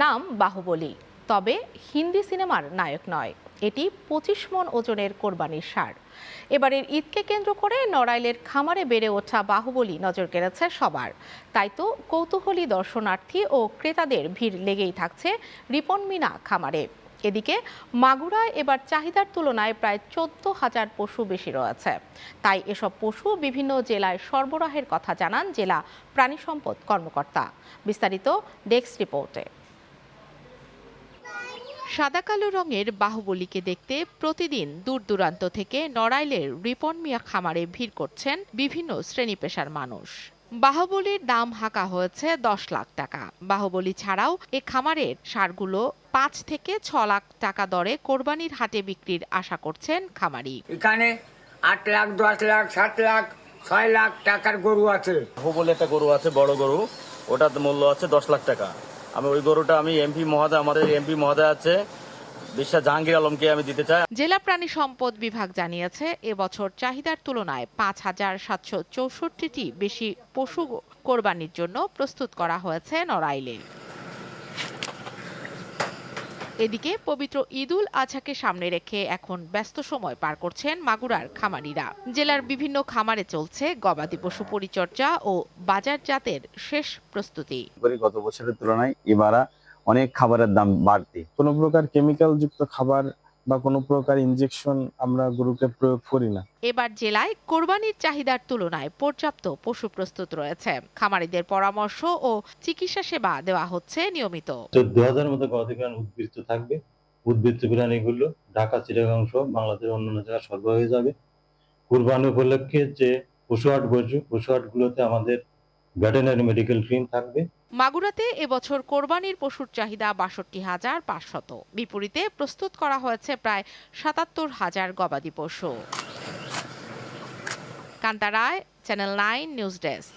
নাম বাহুবলী, তবে হিন্দি সিনেমার নায়ক নয়। এটি 25 মণ ওজনের কোরবানির ষাঁড়। এবারের ঈদকে কেন্দ্র করে নড়াইলের খামারে বেড়ে ওঠা বাহুবলী নজর কেড়েছে সবার। তাই তো কৌতূহলী দর্শনার্থী ও ক্রেতাদের ভিড় লেগেই থাকছে রিপন মিনা খামারে। এদিকে মাগুরায় এবার চাহিদার তুলনায় প্রায় 14,000 পশু বেশি রয়েছে। তাই এসব পশু বিভিন্ন জেলায় সরবরাহের কথা জানান জেলা প্রাণী সম্পদ কর্মকর্তা। বিস্তারিত ডেস্ক রিপোর্টে। সাদা কালো রঙের বাহুবলীকে দেখতে প্রতিদিন দূর দূরান্ত থেকে নড়াইলের রিপন মিয়া খামারে ভিড় করছেন বিভিন্ন শ্রেণী পেশার মানুষ। বাহুবলীর দাম হাঁকা হয়েছে 10 লাখ টাকা। বাহুবলী ছাড়াও এ খামারের ষাঁড়গুলো 5 থেকে 6 লাখ টাকা দরে কোরবানির হাটে বিক্রির আশা করছেন খামারি। এখানে 8 লাখ, 10 লাখ, 7 লাখ, 6 লাখ টাকার গরু আছে। বাহুবলী একটা গরু আছে, বড় গরু, ওটার মূল্য আছে 10 লাখ টাকা। ওই গরুটা এমপি মহোদয়, আমাদের এমপি মহোদয় আছে বিশ্বাস জাহাঙ্গীর আলমকে আমি দিতে চাই। জেলা প্রাণী সম্পদ বিভাগ জানিয়েছে, এবছর চাহিদার তুলনায় 5,764টি বেশি পশু কোরবানির জন্য প্রস্তুত করা হয়েছে নড়াইলে। এদিকে পবিত্র ঈদুল আজহাকে সামনে রেখে এখন ব্যস্ত সময় পার করছেন মাগুরার খামারিরা। জেলার বিভিন্ন খামারে চলছে গবাদি পশু পরিচর্যা ও বাজারজাতের শেষ প্রস্তুতি। গত বছরের তুলনায় এবার অনেক খাবারের দাম বাড়তি। কোনো প্রকার কেমিক্যাল যুক্ত খাবার বা কোনো প্রকার ইনজেকশন আমরা গরুকে প্রয়োগ করি না। এবার জেলায় কোরবানির চাহিদার তুলনায় পর্যাপ্ত পশু প্রস্তুত রয়েছে। খামারিদের পরামর্শ ও চিকিৎসা সেবা দেওয়া হচ্ছে নিয়মিত। 14,000 মতো গবাদি প্রাণী উদ্বৃত্ত থাকবে। উদ্বৃত্ত প্রাণীগুলো ঢাকা, চিটাগাং সহ বাংলাদেশের অন্যান্য জায়গায় সরবরাহ হয়ে যাবে। কুরবানি উপলক্ষে যে পশুহাট বসবে, পশুহাটগুলোতে আমাদের ভেটেরিনারি মেডিকেল টিম থাকবে। মাগুরাতে এবছর কোরবানির পশুর চাহিদা 62,500। বিপরীতে প্রস্তুত করা হয়েছে প্রায় 77,000 গবাদি পশু। কান্তা রায়, চ্যানেল 9 নিউজ ডেস্ক।